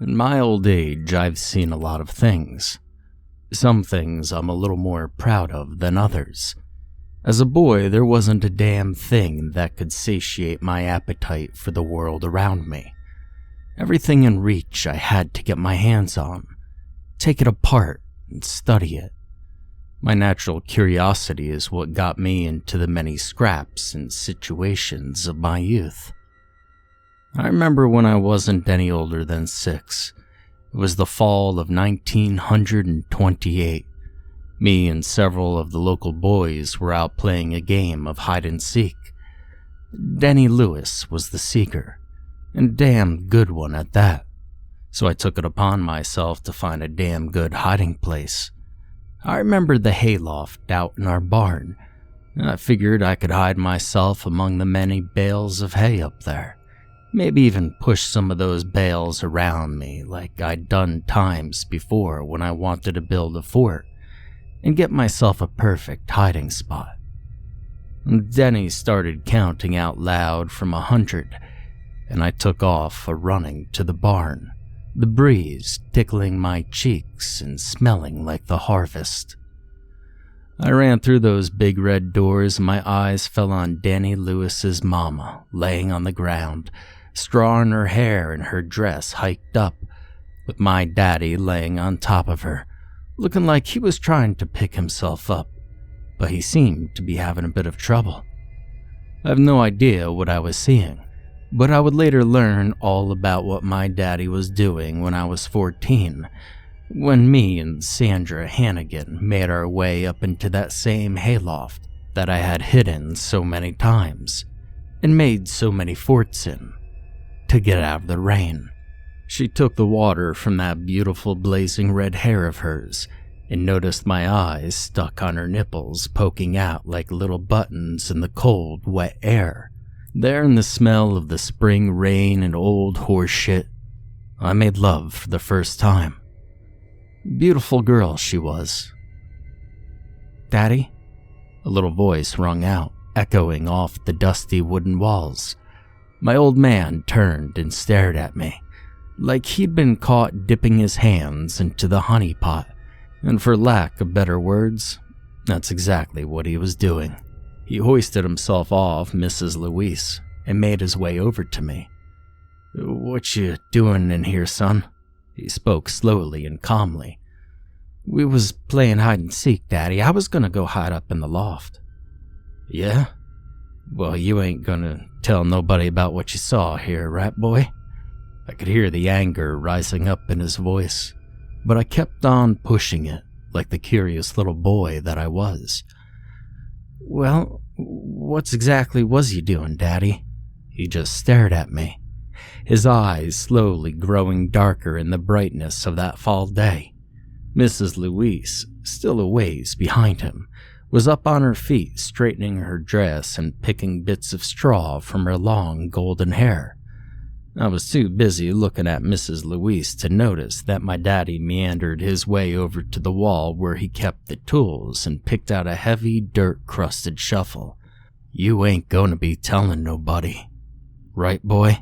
In my old age, I've seen a lot of things. Some things I'm a little more proud of than others. As a boy, there wasn't a damn thing that could satiate my appetite for the world around me. Everything in reach I had to get my hands on, take it apart and study it. My natural curiosity is what got me into the many scraps and situations of my youth. I remember when I wasn't any older than 6. It was the fall of 1928. Me and several of the local boys were out playing a game of hide-and-seek. Denny Lewis was the seeker, and a damn good one at that, so I took it upon myself to find a damn good hiding place. I remembered the hayloft out in our barn, and I figured I could hide myself among the many bales of hay up there. Maybe even push some of those bales around me like I'd done times before when I wanted to build a fort, and get myself a perfect hiding spot. Denny started counting out loud from 100, and I took off a-running to the barn, the breeze tickling my cheeks and smelling like the harvest. I ran through those big red doors and my eyes fell on Danny Lewis's mama laying on the ground, straw in her hair and her dress hiked up, with my daddy laying on top of her, looking like he was trying to pick himself up, but he seemed to be having a bit of trouble. I have no idea what I was seeing, but I would later learn all about what my daddy was doing when I was 14, when me and Sandra Hannigan made our way up into that same hayloft that I had hidden so many times and made so many forts in, to get out of the rain. She took the water from that beautiful blazing red hair of hers and noticed my eyes stuck on her nipples poking out like little buttons in the cold, wet air. There in the smell of the spring rain and old horse shit, I made love for the first time. Beautiful girl she was. "Daddy?" A little voice rung out, echoing off the dusty wooden walls. My old man turned and stared at me, like he'd been caught dipping his hands into the honey pot, and for lack of better words, that's exactly what he was doing. He hoisted himself off Mrs. Louise and made his way over to me. "What you doing in here, son?" He spoke slowly and calmly. "We was playing hide-and-seek, Daddy. I was gonna go hide up in the loft." "Yeah? Well, you ain't gonna tell nobody about what you saw here, right, boy?" I could hear the anger rising up in his voice, but I kept on pushing it like the curious little boy that I was. "Well, what exactly was you doing, Daddy?" He just stared at me, his eyes slowly growing darker in the brightness of that fall day. Mrs. Louise, still a ways behind him, was up on her feet straightening her dress and picking bits of straw from her long golden hair. I was too busy looking at Mrs. Louise to notice that my daddy meandered his way over to the wall where he kept the tools and picked out a heavy, dirt-crusted shovel. "You ain't gonna be telling nobody, right, boy?"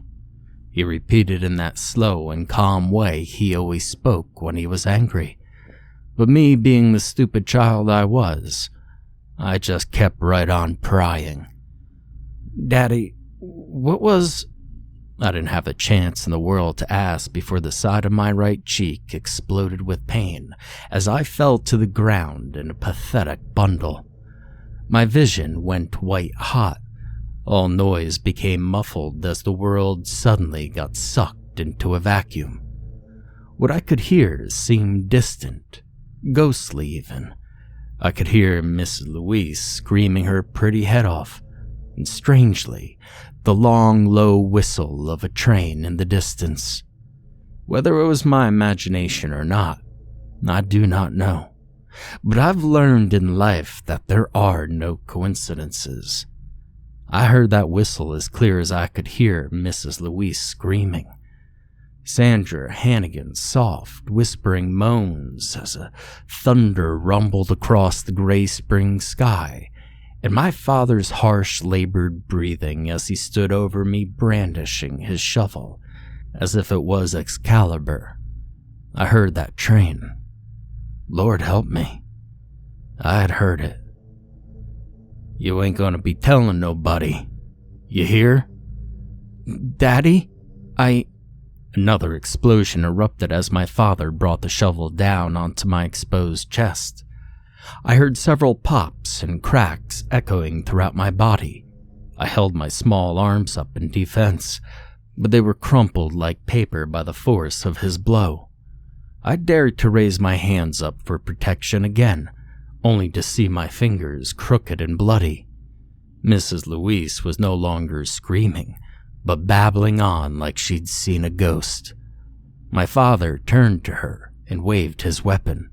He repeated in that slow and calm way he always spoke when he was angry. But me being the stupid child I was, I just kept right on prying. "Daddy, what was—" I didn't have a chance in the world to ask before the side of my right cheek exploded with pain as I fell to the ground in a pathetic bundle. My vision went white hot. All noise became muffled as the world suddenly got sucked into a vacuum. What I could hear seemed distant, ghostly even. I could hear Miss Louise screaming her pretty head off, and strangely, the long, low whistle of a train in the distance. Whether it was my imagination or not, I do not know. But I've learned in life that there are no coincidences. I heard that whistle as clear as I could hear Mrs. Louise screaming. Sandra Hannigan's soft, whispering moans as a thunder rumbled across the gray spring sky, and my father's harsh, labored breathing as he stood over me brandishing his shovel, as if it was Excalibur. I heard that train. Lord help me, I had heard it. You ain't gonna be telling nobody, you hear? Daddy, Another explosion erupted as my father brought the shovel down onto my exposed chest. I heard several pops and cracks echoing throughout my body. I held my small arms up in defense, but they were crumpled like paper by the force of his blow. I dared to raise my hands up for protection again, only to see my fingers crooked and bloody. Mrs. Louise was no longer screaming, but babbling on like she'd seen a ghost. My father turned to her and waved his weapon.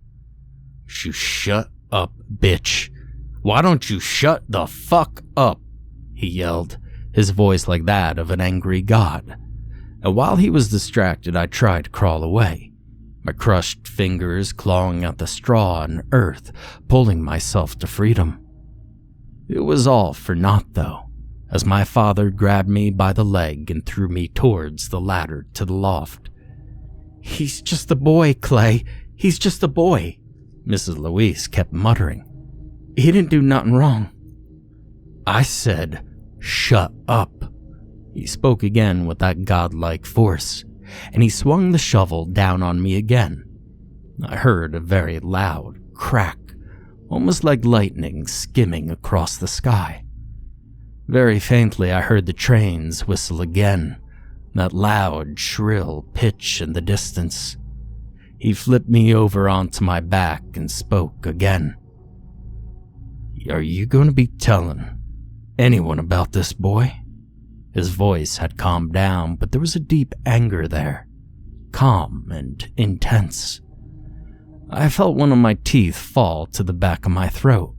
"You shut up, bitch. Why don't you shut the fuck up?" he yelled, his voice like that of an angry god. And while he was distracted, I tried to crawl away, my crushed fingers clawing at the straw and earth, pulling myself to freedom. It was all for naught, though, as my father grabbed me by the leg and threw me towards the ladder to the loft. "He's just a boy, Clay. He's just a boy," Mrs. Louise kept muttering. "He didn't do nothing wrong." I said, "Shut up." He spoke again with that godlike force, and he swung the shovel down on me again. I heard a very loud crack, almost like lightning skimming across the sky. Very faintly, I heard the trains whistle again, that loud, shrill pitch in the distance. He flipped me over onto my back and spoke again. "Are you going to be telling anyone about this boy?" His voice had calmed down, but there was a deep anger there, calm and intense. I felt one of my teeth fall to the back of my throat.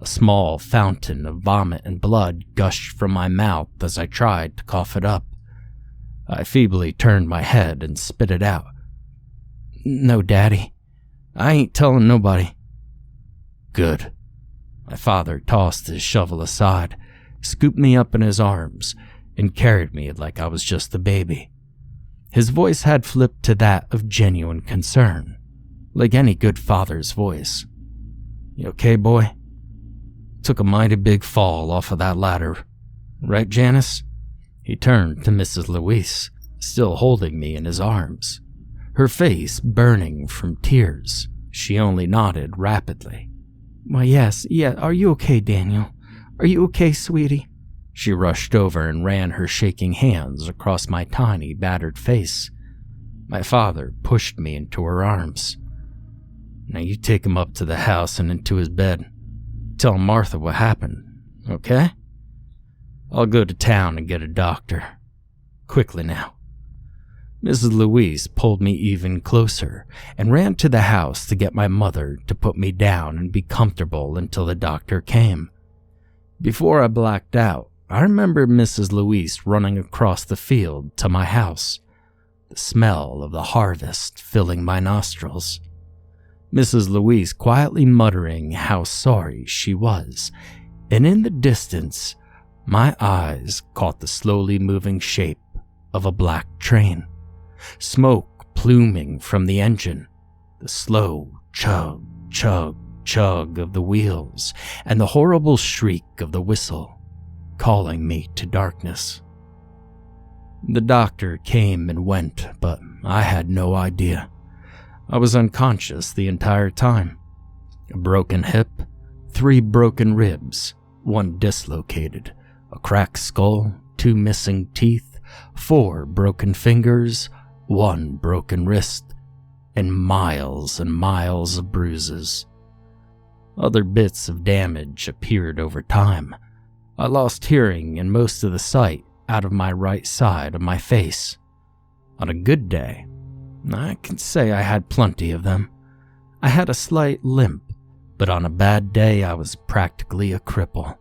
A small fountain of vomit and blood gushed from my mouth as I tried to cough it up. I feebly turned my head and spit it out. "No, Daddy. I ain't telling nobody." "Good." My father tossed his shovel aside, scooped me up in his arms, and carried me like I was just a baby. His voice had flipped to that of genuine concern, like any good father's voice. "You okay, boy? Took a mighty big fall off of that ladder. Right, Janice?" He turned to Mrs. Louise, still holding me in his arms, her face burning from tears. She only nodded rapidly. "Why, yes, are you okay, Daniel? Are you okay, sweetie?" She rushed over and ran her shaking hands across my tiny, battered face. My father pushed me into her arms. "Now you take him up to the house and into his bed. Tell Martha what happened, okay? I'll go to town and get a doctor. Quickly now." Mrs. Louise pulled me even closer and ran to the house to get my mother to put me down and be comfortable until the doctor came. Before I blacked out, I remember Mrs. Louise running across the field to my house, the smell of the harvest filling my nostrils. Mrs. Louise quietly muttering how sorry she was, and in the distance, my eyes caught the slowly moving shape of a black train, smoke pluming from the engine, the slow chug, chug, chug of the wheels, and the horrible shriek of the whistle, calling me to darkness. The doctor came and went, but I had no idea. I was unconscious the entire time. A broken hip, 3 broken ribs, 1 dislocated, a cracked skull, 2 missing teeth, 4 broken fingers, 1 broken wrist, and miles of bruises. Other bits of damage appeared over time. I lost hearing and most of the sight out of my right side of my face. On a good day, I can say I had plenty of them. I had a slight limp, but on a bad day I was practically a cripple.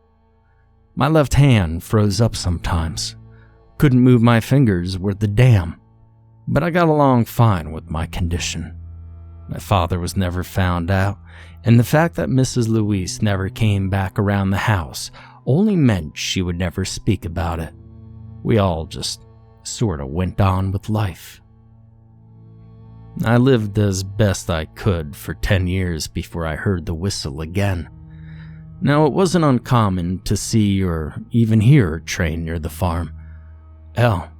My left hand froze up sometimes. Couldn't move my fingers worth the damn, but I got along fine with my condition. My father was never found out, and the fact that Mrs. Louise never came back around the house only meant she would never speak about it. We all just sorta went on with life. I lived as best I could for 10 years before I heard the whistle again. Now, it wasn't uncommon to see or even hear a train near the farm. Hell,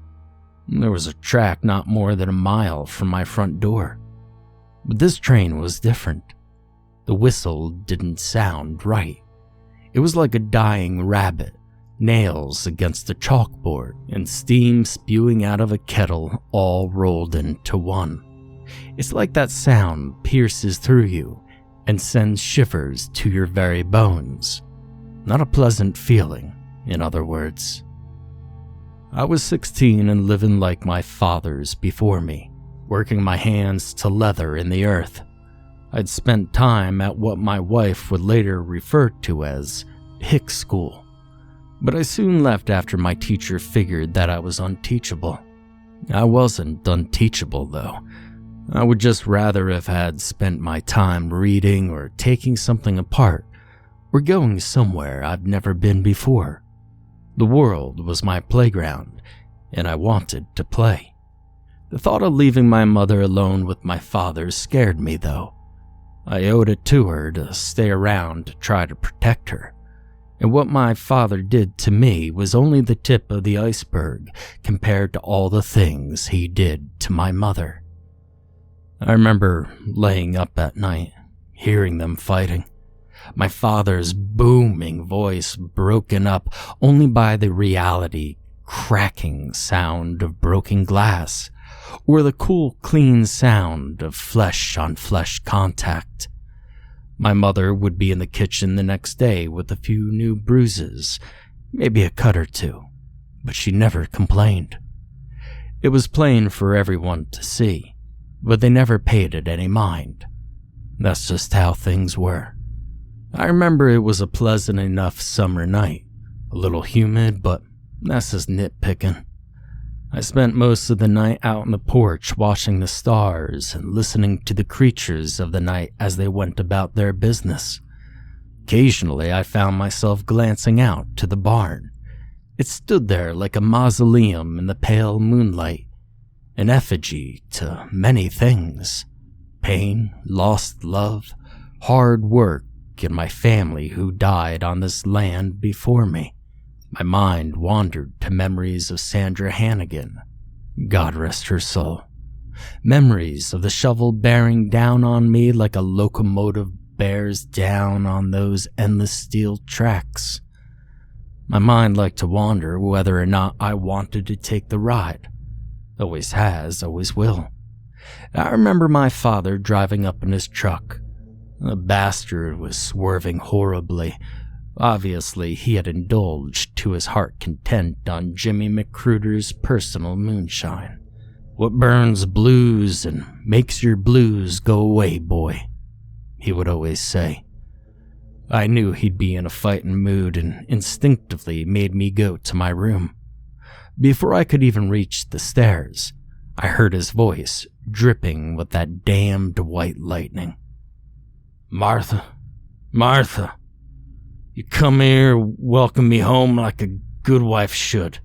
there was a track not more than a mile from my front door. But this train was different. The whistle didn't sound right. It was like a dying rabbit, nails against a chalkboard, and steam spewing out of a kettle all rolled into one. It's like that sound pierces through you and sends shivers to your very bones. Not a pleasant feeling, in other words. I was 16 and living like my fathers before me, working my hands to leather in the earth. I'd spent time at what my wife would later refer to as hick school, but I soon left after my teacher figured that I was unteachable. I wasn't unteachable, though. I would just rather have had spent my time reading or taking something apart or going somewhere I've never been before. The world was my playground, and I wanted to play. The thought of leaving my mother alone with my father scared me, though. I owed it to her to stay around to try to protect her, and what my father did to me was only the tip of the iceberg compared to all the things he did to my mother. I remember laying up at night, hearing them fighting. My father's booming voice broken up only by the reality cracking sound of broken glass, or the cool, clean sound of flesh-on-flesh contact. My mother would be in the kitchen the next day with a few new bruises, maybe a cut or two, but she never complained. It was plain for everyone to see, but they never paid it any mind. That's just how things were. I remember it was a pleasant enough summer night, a little humid, but that's just nitpicking. I spent most of the night out on the porch watching the stars and listening to the creatures of the night as they went about their business. Occasionally, I found myself glancing out to the barn. It stood there like a mausoleum in the pale moonlight, an effigy to many things: pain, lost love, hard work, and my family who died on this land before me. My mind wandered to memories of Sandra Hannigan, God rest her soul. Memories of the shovel bearing down on me like a locomotive bears down on those endless steel tracks. My mind liked to wander whether or not I wanted to take the ride. Always has, always will. I remember my father driving up in his truck. The bastard was swerving horribly. Obviously, he had indulged to his heart's content on Jimmy McCruder's personal moonshine. What burns blues and makes your blues go away, boy, he would always say. I knew he'd be in a fighting mood and instinctively made me go to my room. Before I could even reach the stairs, I heard his voice dripping with that damned white lightning. "Martha, Martha, you come here, welcome me home like a good wife should,"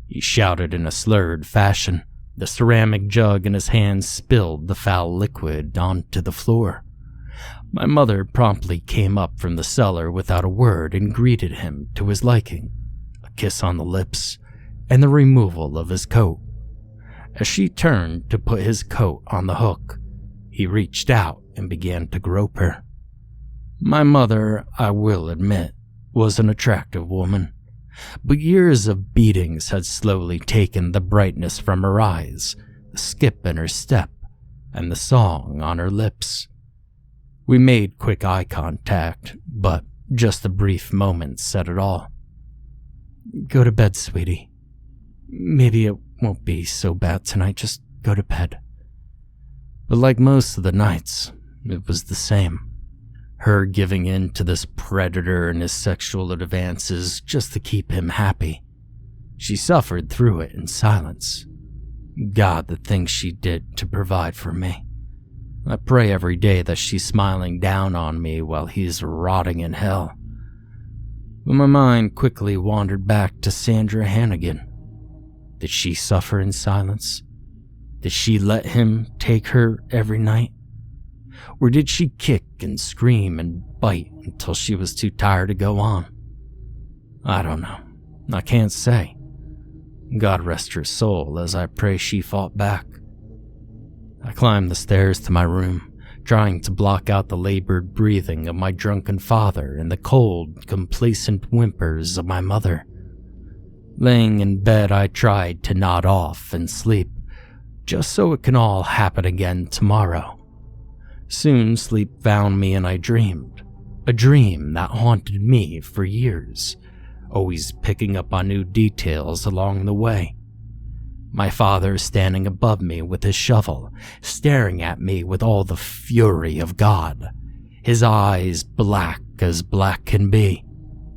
he shouted in a slurred fashion. The ceramic jug in his hand spilled the foul liquid onto the floor. My mother promptly came up from the cellar without a word and greeted him to his liking, a kiss on the lips, and the removal of his coat. As she turned to put his coat on the hook, he reached out and began to grope her. My mother, I will admit, was an attractive woman, but years of beatings had slowly taken the brightness from her eyes, the skip in her step, and the song on her lips. We made quick eye contact, but just a brief moment said it all. "Go to bed, sweetie. Maybe it won't be so bad tonight, just go to bed." But like most of the nights, it was the same. Her giving in to this predator and his sexual advances just to keep him happy. She suffered through it in silence. God, the things she did to provide for me. I pray every day that she's smiling down on me while he's rotting in hell. But my mind quickly wandered back to Sandra Hannigan. Did she suffer in silence? Did she let him take her every night? Or did she kick and scream and bite until she was too tired to go on? I don't know. I can't say. God rest her soul as I pray she fought back. I climbed the stairs to my room, trying to block out the labored breathing of my drunken father and the cold, complacent whimpers of my mother. Laying in bed, I tried to nod off and sleep, just so it can all happen again tomorrow. Soon sleep found me and I dreamed, a dream that haunted me for years, always picking up on new details along the way. My father standing above me with his shovel, staring at me with all the fury of God, his eyes black as black can be,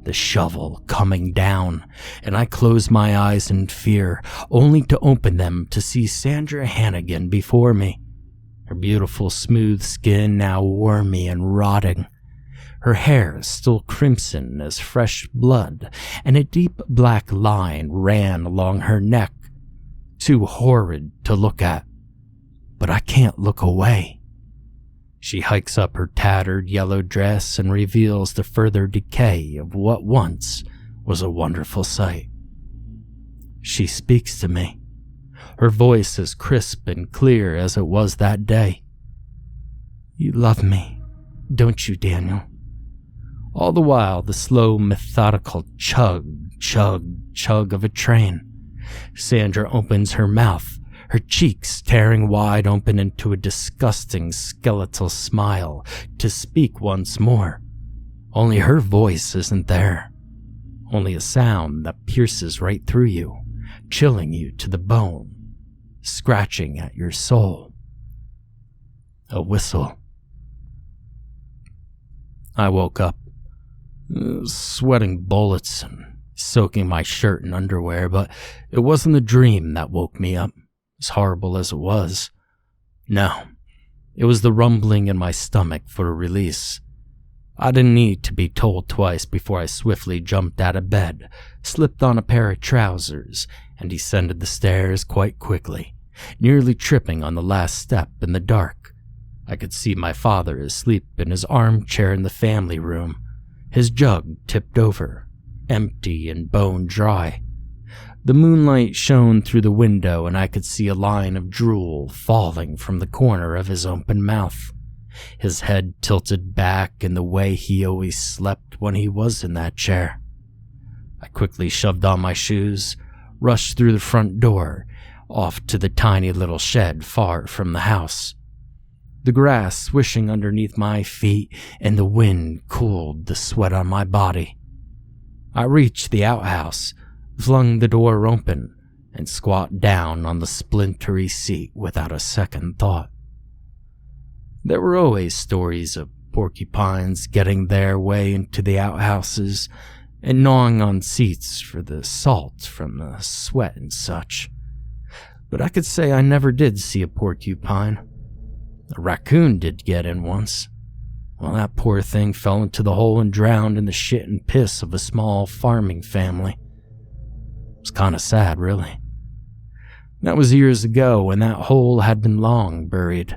the shovel coming down, and I closed my eyes in fear, only to open them to see Sandra Hannigan before me, her beautiful smooth skin now wormy and rotting, her hair still crimson as fresh blood, and a deep black line ran along her neck, too horrid to look at, but I can't look away. She hikes up her tattered yellow dress and reveals the further decay of what once was a wonderful sight. She speaks to me, her voice as crisp and clear as it was that day. You love me, don't you, Daniel? All the while, the slow, methodical chug, chug, chug of a train. Sandra opens her mouth, her cheeks tearing wide open into a disgusting skeletal smile, to speak once more. Only her voice isn't there. Only a sound that pierces right through you, chilling you to the bone, scratching at your soul. A whistle. I woke up, sweating bullets and soaking my shirt and underwear, but it wasn't the dream that woke me up, as horrible as it was. No, it was the rumbling in my stomach for a release. I didn't need to be told twice before I swiftly jumped out of bed, slipped on a pair of trousers, and descended the stairs quite quickly, nearly tripping on the last step in the dark. I could see my father asleep in his armchair in the family room, his jug tipped over, empty and bone dry. The moonlight shone through the window and I could see a line of drool falling from the corner of his open mouth, his head tilted back in the way he always slept when he was in that chair. I quickly shoved on my shoes, rushed through the front door, off to the tiny little shed far from the house. The grass swishing underneath my feet and the wind cooled the sweat on my body. I reached the outhouse, flung the door open, and squat down on the splintery seat without a second thought. There were always stories of porcupines getting their way into the outhouses and gnawing on seats for the salt from the sweat and such. But I could say I never did see a porcupine. A raccoon did get in once. Well, that poor thing fell into the hole and drowned in the shit and piss of a small farming family. It was kind of sad, really. That was years ago, and that hole had been long buried.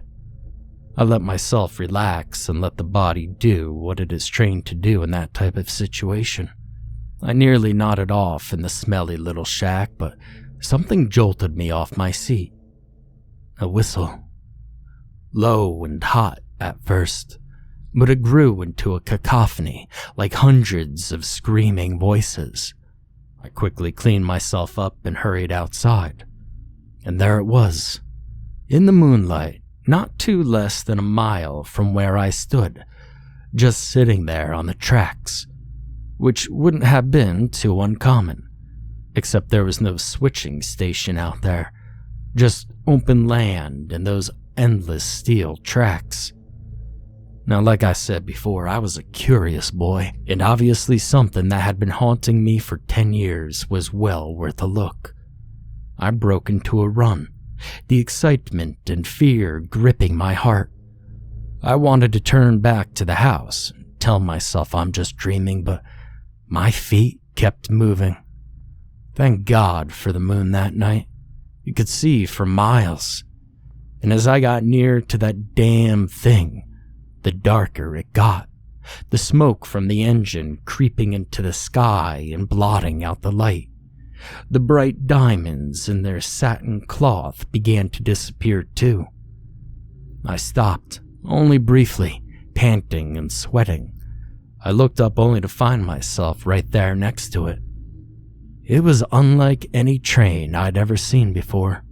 I let myself relax and let the body do what it is trained to do in that type of situation. I nearly nodded off in the smelly little shack, but something jolted me off my seat. A whistle. Low and hot at first, but it grew into a cacophony, like hundreds of screaming voices. I quickly cleaned myself up and hurried outside. And there it was, in the moonlight, not too less than a mile from where I stood, just sitting there on the tracks, which wouldn't have been too uncommon, except there was no switching station out there, just open land and those endless steel tracks. Now, like I said before, I was a curious boy, and obviously something that had been haunting me for 10 years was well worth a look. I broke into a run, the excitement and fear gripping my heart. I wanted to turn back to the house and tell myself I'm just dreaming, but my feet kept moving. Thank God for the moon that night. You could see for miles. And as I got near to that damn thing, the darker it got. The smoke from the engine creeping into the sky and blotting out the light. The bright diamonds in their satin cloth began to disappear too. I stopped, only briefly, panting and sweating. I looked up only to find myself right there next to it. It was unlike any train I'd ever seen before.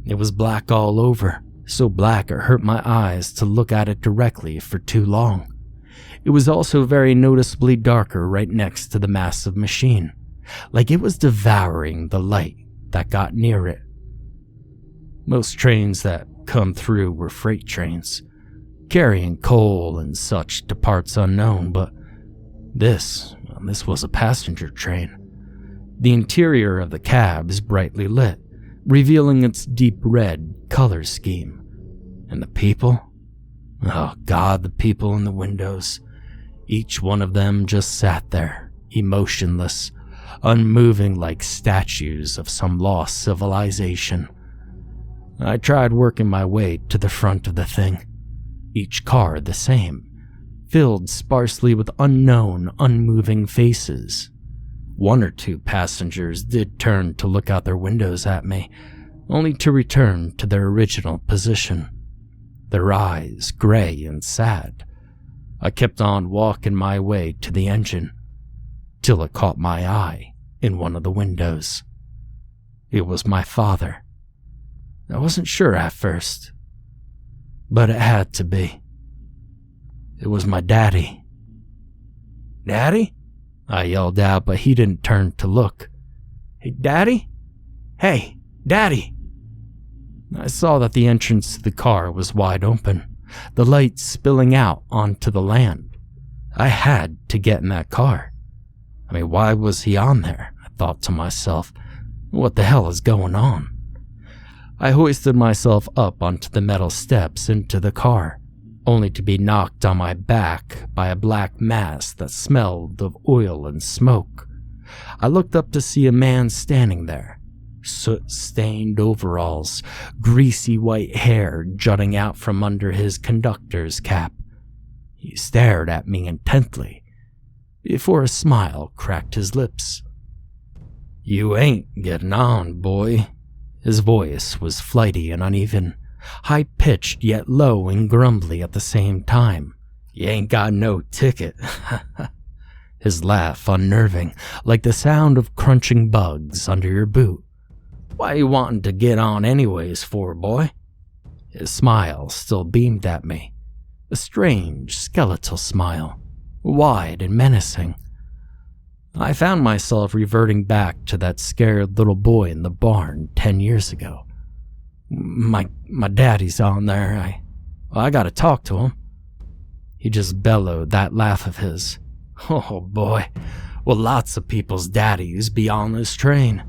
It was black all over, so black it hurt my eyes to look at it directly for too long. It was also very noticeably darker right next to the massive machine, like it was devouring the light that got near it. Most trains that come through were freight trains, carrying coal and such to parts unknown, but this was a passenger train. The interior of the cab is brightly lit, revealing its deep red color scheme. And the people? Oh God, the people in the windows. Each one of them just sat there, emotionless, unmoving like statues of some lost civilization. I tried working my way to the front of the thing, each car the same, filled sparsely with unknown, unmoving faces. One or two passengers did turn to look out their windows at me, only to return to their original position, their eyes gray and sad. I kept on walking my way to the engine, till it caught my eye in one of the windows. It was my father. I wasn't sure at first, but it had to be. It was my daddy. "Daddy?" I yelled out, but he didn't turn to look. "Hey, Daddy? Hey, Daddy!" I saw that the entrance to the car was wide open, the light spilling out onto the land. I had to get in that car. I mean, why was he on there? I thought to myself. What the hell is going on? I hoisted myself up onto the metal steps into the car, only to be knocked on my back by a black mass that smelled of oil and smoke. I looked up to see a man standing there, soot-stained overalls, greasy white hair jutting out from under his conductor's cap. He stared at me intently, before a smile cracked his lips. "You ain't getting on, boy." His voice was flighty and uneven, high-pitched yet low and grumbly at the same time. "You ain't got no ticket." His laugh unnerving, like the sound of crunching bugs under your boot. "Why you wanting to get on anyways for, boy?" His smile still beamed at me, a strange, skeletal smile, wide and menacing. I found myself reverting back to that scared little boy in the barn 10 years ago. My daddy's on there. I gotta talk to him." He just bellowed that laugh of his. "Oh boy, well, lots of people's daddies be on this train.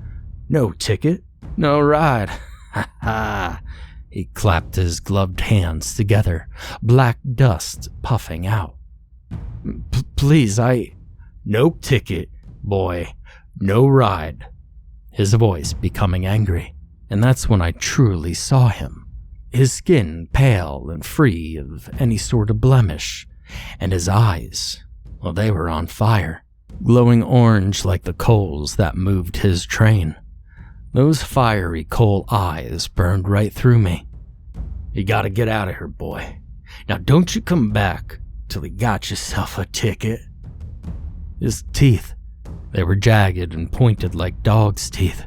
No ticket, no ride." Ha ha. He clapped his gloved hands together, black dust puffing out. Please, No ticket, boy, no ride." His voice becoming angry, and that's when I truly saw him. His skin pale and free of any sort of blemish, and his eyes, well, they were on fire, glowing orange like the coals that moved his train. Those fiery coal eyes burned right through me. "You gotta get out of here, boy. Now don't you come back till you got yourself a ticket." His teeth, they were jagged and pointed like dog's teeth.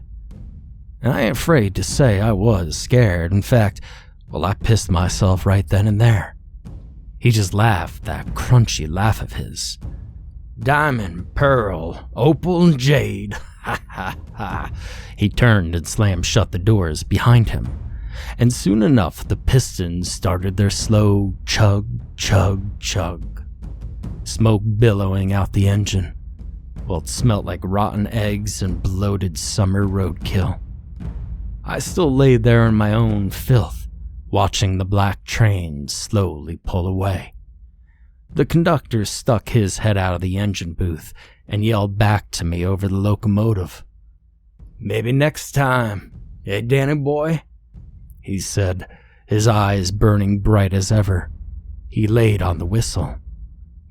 And I ain't afraid to say I was scared. In fact, well, I pissed myself right then and there. He just laughed that crunchy laugh of his. "Diamond, pearl, opal, and jade." Ha ha ha. He turned and slammed shut the doors behind him. And soon enough, the pistons started their slow chug, chug, chug. Smoke billowing out the engine. Well, it smelt like rotten eggs and bloated summer roadkill. I still lay there in my own filth, watching the black train slowly pull away. The conductor stuck his head out of the engine booth and yelled back to me over the locomotive. Maybe next time, eh, Danny boy? He said, his eyes burning bright as ever. He laid on the whistle.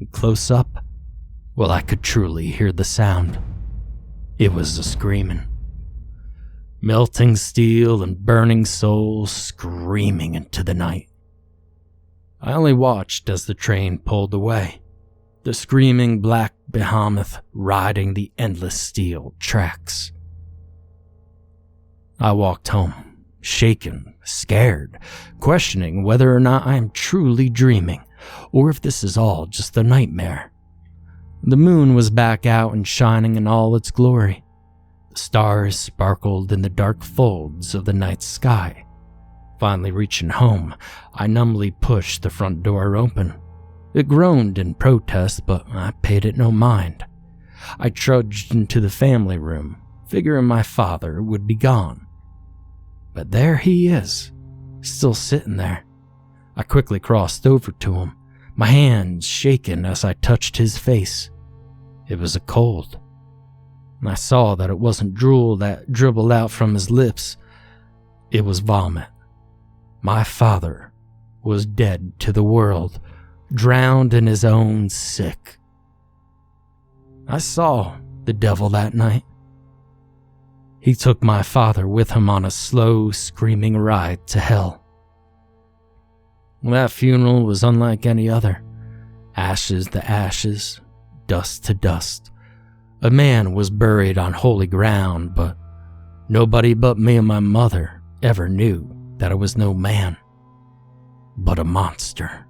And close up, well, I could truly hear the sound. It was the screaming. Melting steel and burning souls screaming into the night. I only watched as the train pulled away, the screaming black behemoth riding the endless steel tracks. I walked home, shaken, scared, questioning whether or not I am truly dreaming, or if this is all just a nightmare. The moon was back out and shining in all its glory. The stars sparkled in the dark folds of the night sky. Finally reaching home, I numbly pushed the front door open. It groaned in protest, but I paid it no mind. I trudged into the family room, figuring my father would be gone. But there he is, still sitting there. I quickly crossed over to him, my hands shaking as I touched his face. It was a cold. And I saw that it wasn't drool that dribbled out from his lips. It was vomit. My father was dead to the world, drowned in his own sick. I saw the devil that night. He took my father with him on a slow, screaming ride to hell. That funeral was unlike any other. Ashes to ashes, dust to dust. A man was buried on holy ground, but nobody but me and my mother ever knew that it was no man, but a monster.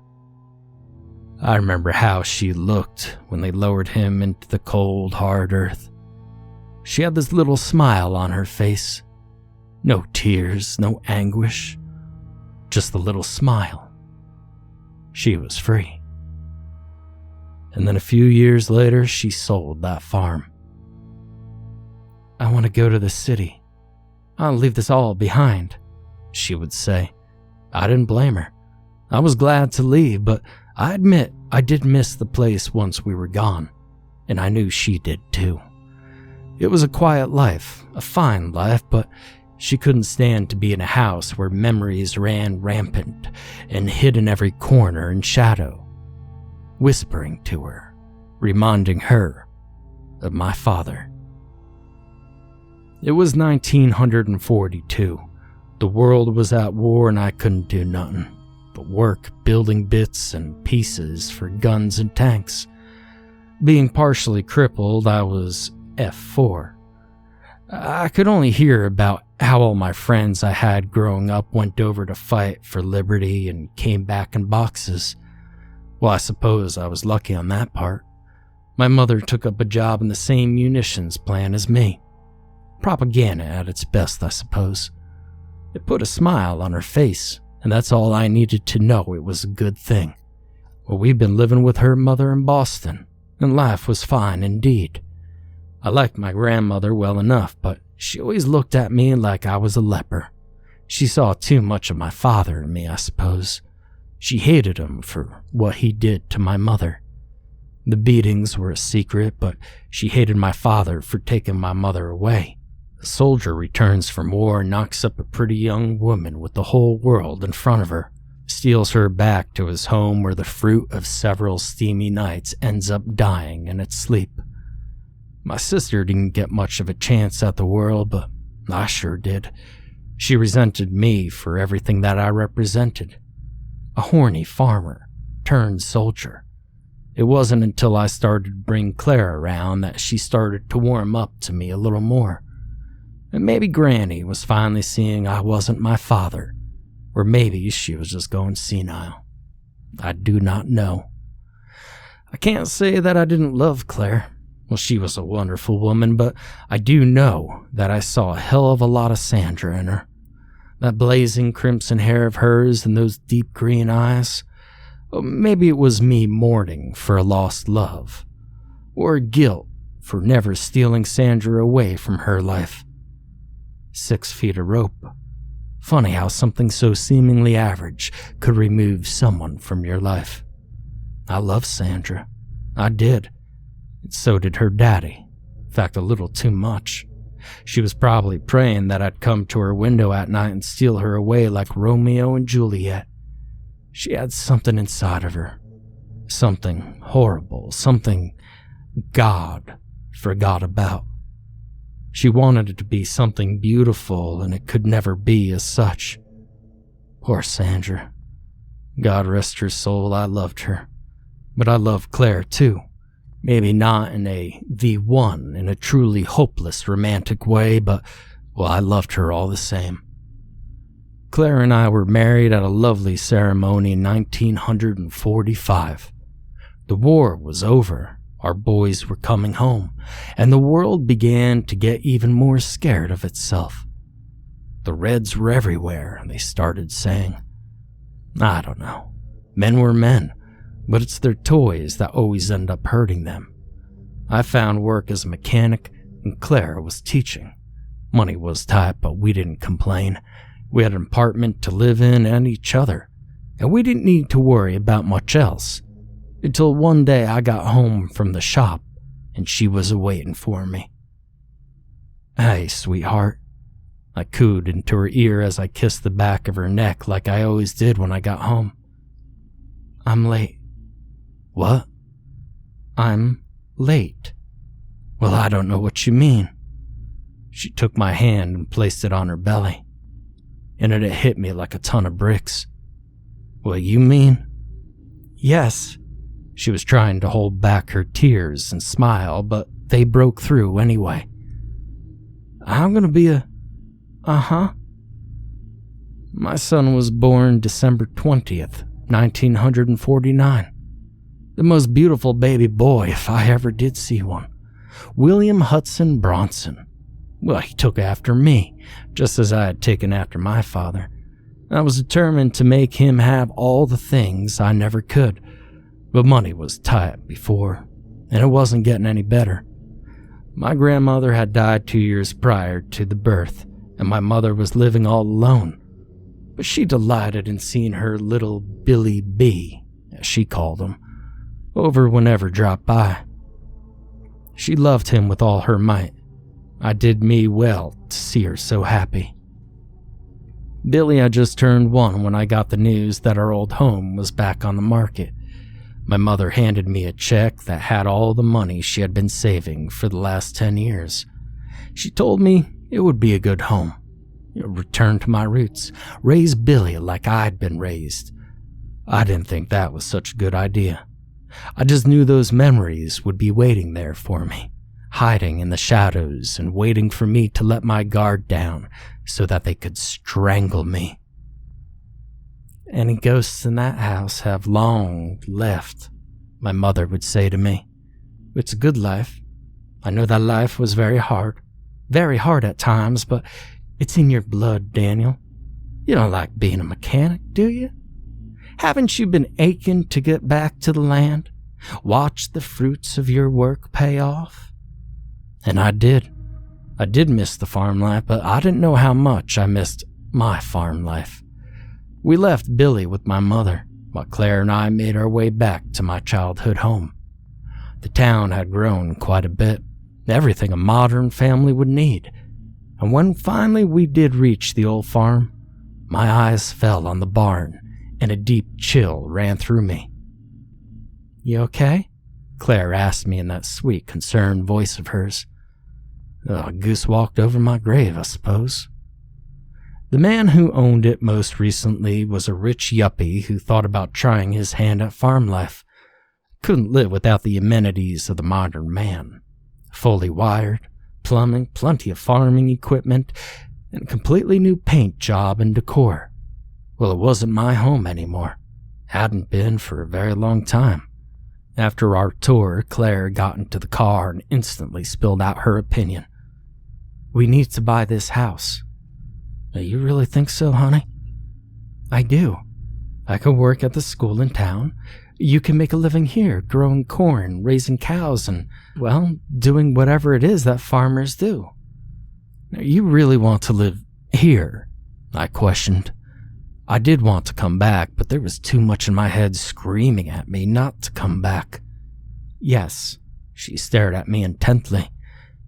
I remember how she looked when they lowered him into the cold, hard earth. She had this little smile on her face. No tears, no anguish, just a little smile. She was free. And then a few years later, she sold that farm. I want to go to the city. I'll leave this all behind, she would say. I didn't blame her. I was glad to leave, but I admit I did miss the place once we were gone, and I knew she did too. It was a quiet life, a fine life, but she couldn't stand to be in a house where memories ran rampant and hid in every corner and shadow, whispering to her, reminding her of my father. It was 1942. The world was at war and I couldn't do nothing but work building bits and pieces for guns and tanks. Being partially crippled, I was F4. I could only hear about how all my friends I had growing up went over to fight for liberty and came back in boxes. Well, I suppose I was lucky on that part. My mother took up a job in the same munitions plant as me. Propaganda at its best, I suppose. It put a smile on her face, and that's all I needed to know it was a good thing. Well, we'd been living with her mother in Boston, and life was fine indeed. I liked my grandmother well enough, but she always looked at me like I was a leper. She saw too much of my father in me, I suppose. She hated him for what he did to my mother. The beatings were a secret, but she hated my father for taking my mother away. A soldier returns from war and knocks up a pretty young woman with the whole world in front of her, steals her back to his home where the fruit of several steamy nights ends up dying in its sleep. My sister didn't get much of a chance at the world, but I sure did. She resented me for everything that I represented. A horny farmer turned soldier. It wasn't until I started to bring Claire around that she started to warm up to me a little more. And maybe Granny was finally seeing I wasn't my father, or maybe she was just going senile. I do not know. I can't say that I didn't love Claire. Well, she was a wonderful woman, but I do know that I saw a hell of a lot of Sandra in her. That blazing crimson hair of hers and those deep green eyes. Maybe it was me mourning for a lost love, or guilt for never stealing Sandra away from her life. 6 feet of rope. Funny how something so seemingly average could remove someone from your life. I love Sandra. I did. And so did her daddy. In fact, a little too much. She was probably praying that I'd come to her window at night and steal her away like Romeo and Juliet. She had something inside of her. Something horrible, something God forgot about. She wanted it to be something beautiful, and it could never be as such. Poor Sandra. God rest her soul, I loved her. But I loved Claire too. Maybe not in the one in a truly hopeless romantic way, but, well, I loved her all the same. Claire and I were married at a lovely ceremony in 1945. The war was over, our boys were coming home, and the world began to get even more scared of itself. The Reds were everywhere, they started saying. I don't know. Men were men, but it's their toys that always end up hurting them. I found work as a mechanic, and Claire was teaching. Money was tight, but we didn't complain. We had an apartment to live in and each other, and we didn't need to worry about much else. Until one day I got home from the shop, and she was awaiting for me. Hey, sweetheart. I cooed into her ear as I kissed the back of her neck like I always did when I got home. I'm late. What? I'm late. Well, I don't know what you mean. She took my hand and placed it on her belly, and it hit me like a ton of bricks. What you mean? Yes. She was trying to hold back her tears and smile, but they broke through anyway. I'm gonna be a... Uh-huh. My son was born December 20th, 1949. The most beautiful baby boy if I ever did see one. William Hudson Bronson. Well, he took after me, just as I had taken after my father. I was determined to make him have all the things I never could. But money was tight before, and it wasn't getting any better. My grandmother had died 2 years prior to the birth, and my mother was living all alone. But she delighted in seeing her little Billy B, as she called him, over whenever dropped by. She loved him with all her might. I did me well to see her so happy. Billy had just turned 1 when I got the news that our old home was back on the market. My mother handed me a check that had all the money she had been saving for the last 10 years. She told me it would be a good home. Return to my roots, raise Billy like I'd been raised. I didn't think that was such a good idea. I just knew those memories would be waiting there for me, hiding in the shadows and waiting for me to let my guard down so that they could strangle me. Any ghosts in that house have long left, my mother would say to me. It's a good life. I know that life was very hard at times, but it's in your blood, Daniel. You don't like being a mechanic, do you? Haven't you been aching to get back to the land? Watch the fruits of your work pay off? And I did. I did miss the farm life, but I didn't know how much I missed my farm life. We left Billy with my mother, while Claire and I made our way back to my childhood home. The town had grown quite a bit, everything a modern family would need, and when finally we did reach the old farm, my eyes fell on the barn, and a deep chill ran through me. You okay? Claire asked me in that sweet, concerned voice of hers. A goose walked over my grave, I suppose. The man who owned it most recently was a rich yuppie who thought about trying his hand at farm life. Couldn't live without the amenities of the modern man. Fully wired, plumbing, plenty of farming equipment, and a completely new paint job and decor. Well, it wasn't my home anymore. Hadn't been for a very long time. After our tour, Claire got into the car and instantly spilled out her opinion. We need to buy this house. You really think so, honey? I do. I can work at the school in town. You can make a living here, growing corn, raising cows, and, well, doing whatever it is that farmers do. You really want to live here? I questioned. I did want to come back, but there was too much in my head screaming at me not to come back. Yes, she stared at me intently.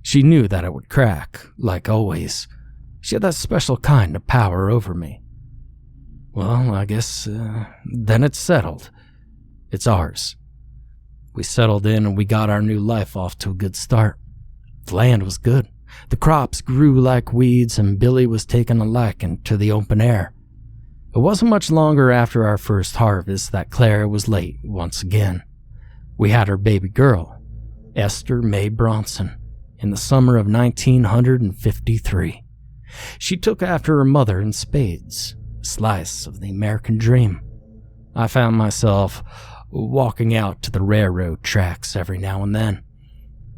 She knew that it would crack, like always. She had that special kind of power over me. Well, I guess, then it's settled. It's ours. We settled in and we got our new life off to a good start. The land was good. The crops grew like weeds and Billy was taking a liking to the open air. It wasn't much longer after our first harvest that Clara was late once again. We had her baby girl, Esther Mae Bronson, in the summer of 1953. She took after her mother in spades, a slice of the American dream. I found myself walking out to the railroad tracks every now and then.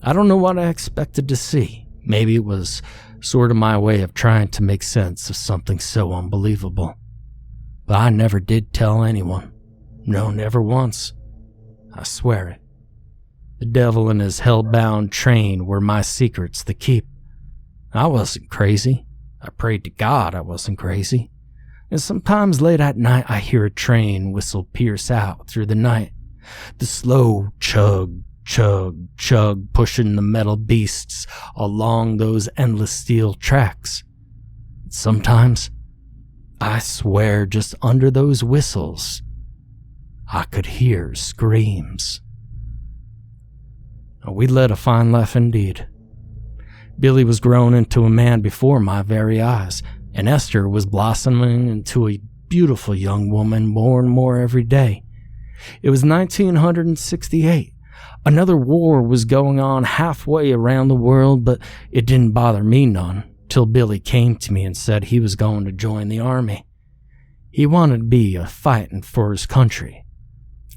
I don't know what I expected to see. Maybe it was sort of my way of trying to make sense of something so unbelievable. But I never did tell anyone. No, never once. I swear it. The devil and his hell-bound train were my secrets to keep. I wasn't crazy. I prayed to God I wasn't crazy. And sometimes late at night I hear a train whistle pierce out through the night. The slow chug, chug, chug pushing the metal beasts along those endless steel tracks. Sometimes, I swear just under those whistles, I could hear screams. We led a fine life indeed. Billy was grown into a man before my very eyes, and Esther was blossoming into a beautiful young woman more and more every day. It was 1968. Another war was going on halfway around the world, but it didn't bother me none, till Billy came to me and said he was going to join the army. He wanted to be fighting for his country.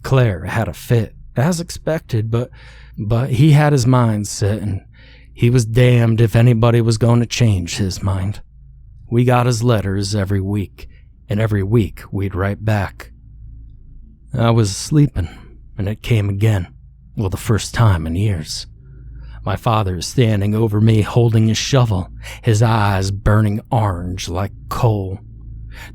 Claire had a fit, as expected, but he had his mind set, and he was damned if anybody was going to change his mind. We got his letters every week, and every week we'd write back. I was sleeping, and it came again. Well, the first time in years. My father standing over me holding his shovel, his eyes burning orange like coal.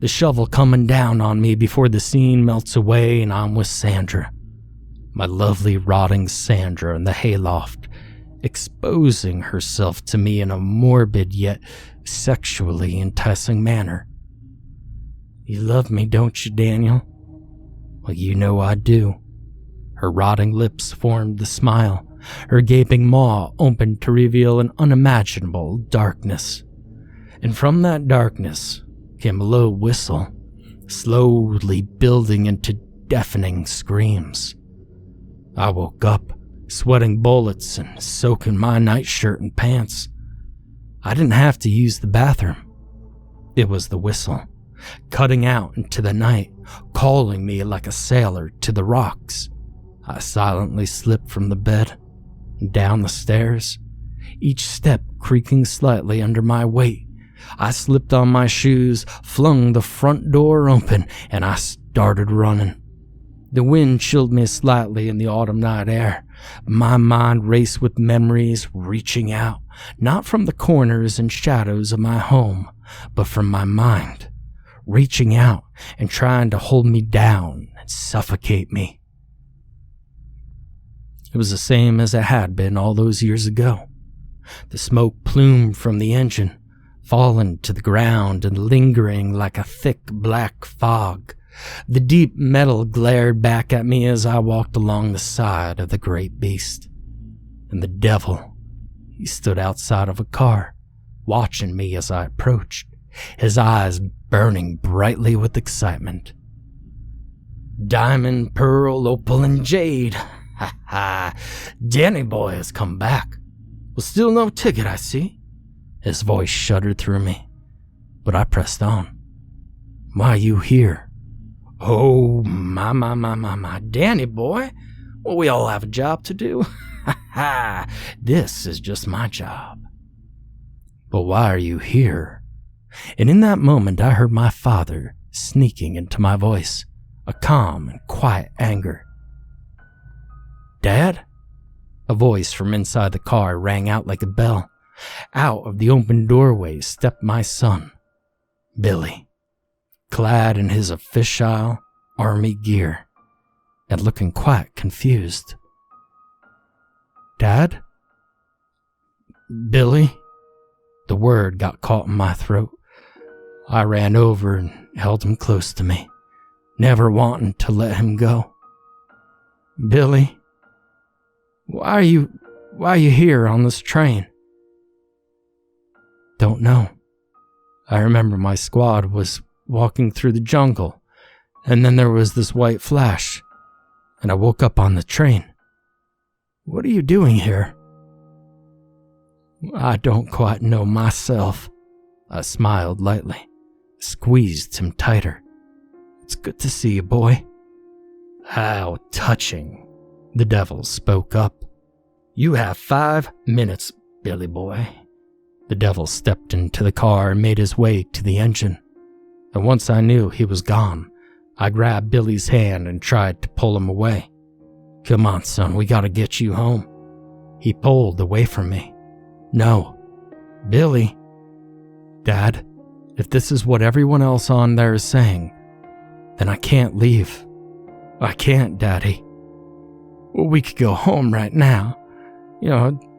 The shovel coming down on me before the scene melts away and I'm with Sandra. My lovely rotting Sandra in the hayloft, exposing herself to me in a morbid yet sexually enticing manner. You love me, don't you, Daniel? Well, you know I do. Her rotting lips formed the smile, her gaping maw opened to reveal an unimaginable darkness. And from that darkness came a low whistle, slowly building into deafening screams. I woke up, sweating bullets and soaking my nightshirt and pants. I didn't have to use the bathroom. It was the whistle, cutting out into the night, calling me like a sailor to the rocks. I silently slipped from the bed and down the stairs, each step creaking slightly under my weight. I slipped on my shoes, flung the front door open, and I started running. The wind chilled me slightly in the autumn night air. My mind raced with memories reaching out, not from the corners and shadows of my home, but from my mind, reaching out and trying to hold me down and suffocate me. It was the same as it had been all those years ago. The smoke plume from the engine, falling to the ground and lingering like a thick black fog. The deep metal glared back at me as I walked along the side of the great beast. And the devil, he stood outside of a car, watching me as I approached, his eyes burning brightly with excitement. Diamond, pearl, opal, and jade. Ha ha, Danny boy has come back. Well, still no ticket, I see. His voice shuddered through me, but I pressed on. Why are you here? Oh, my, Danny boy. Well, we all have a job to do. Ha ha, this is just my job. But why are you here? And in that moment, I heard my father sneaking into my voice, a calm and quiet anger. Dad? A voice from inside the car rang out like a bell. Out of the open doorway stepped my son, Billy, clad in his official army gear and looking quite confused. Dad? Billy? The word got caught in my throat. I ran over and held him close to me, never wanting to let him go. Billy, why are you here on this train? Don't know. I remember my squad was walking through the jungle, and then there was this white flash, and I woke up on the train. What are you doing here? I don't quite know myself. I smiled lightly, squeezed him tighter. It's good to see you, boy. How touching, the devil spoke up. You have 5 minutes, Billy boy. The devil stepped into the car and made his way to the engine. And once I knew he was gone, I grabbed Billy's hand and tried to pull him away. Come on, son, we gotta get you home. He pulled away from me. No. Billy. Dad, if this is what everyone else on there is saying, then I can't leave. I can't, Daddy. Well, we could go home right now.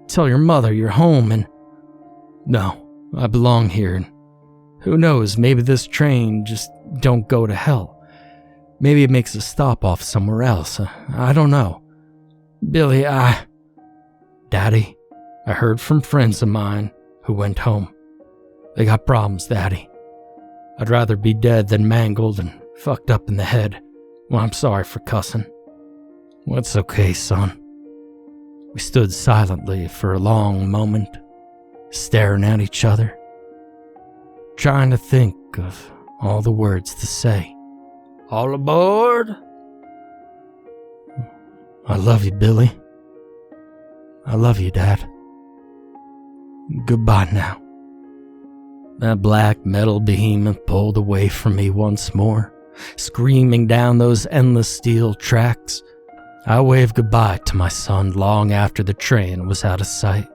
Tell your mother you're home and... No, I belong here, and who knows, maybe this train just don't go to hell. Maybe it makes a stop off somewhere else. I don't know. Billy, Daddy, I heard from friends of mine who went home. They got problems, Daddy. I'd rather be dead than mangled and fucked up in the head. Well, I'm sorry for cussing. Well, it's okay, son. We stood silently for a long moment, staring at each other, trying to think of all the words to say. All aboard? I love you, Billy. I love you, Dad. Goodbye now. That black metal behemoth pulled away from me once more, screaming down those endless steel tracks. I waved goodbye to my son long after the train was out of sight.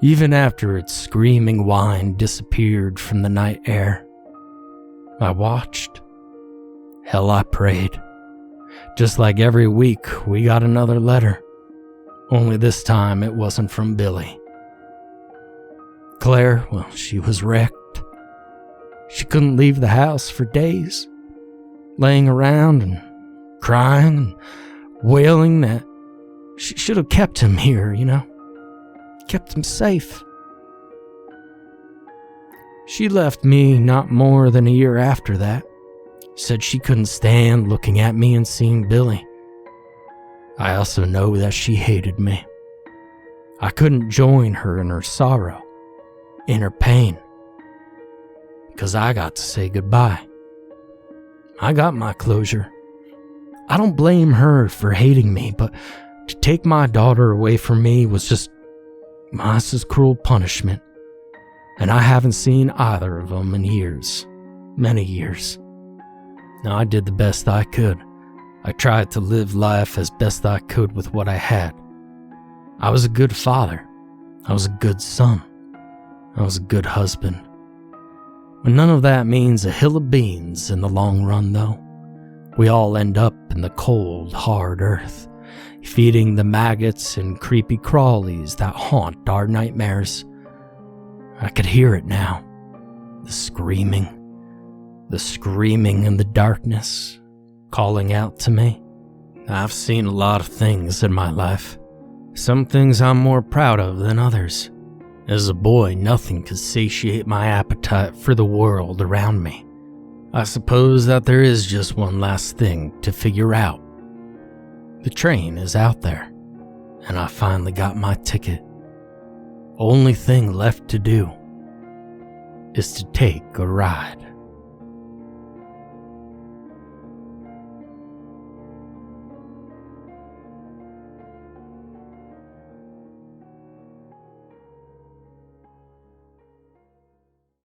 Even after its screaming whine disappeared from the night air, I watched. Hell, I prayed. Just like every week, we got another letter. Only this time it wasn't from Billy. Claire, well, she was wrecked. She couldn't leave the house for days, laying around and crying and wailing that she should have kept him here, kept him safe. She left me not more than a year after that. Said she couldn't stand looking at me and seeing Billy. I also know that she hated me. I couldn't join her in her sorrow, in her pain, because I got to say goodbye. I got my closure. I don't blame her for hating me, but to take my daughter away from me was just Masa's cruel punishment, and I haven't seen either of them in years, many years. Now, I did the best I could. I tried to live life as best I could with what I had. I was a good father. I was a good son. I was a good husband. But none of that means a hill of beans in the long run, though. We all end up in the cold, hard earth, feeding the maggots and creepy crawlies that haunt our nightmares. I could hear it now. The screaming in the darkness, calling out to me. I've seen a lot of things in my life. Some things I'm more proud of than others. As a boy, nothing could satiate my appetite for the world around me. I suppose that there is just one last thing to figure out. The train is out there, and I finally got my ticket. Only thing left to do is to take a ride.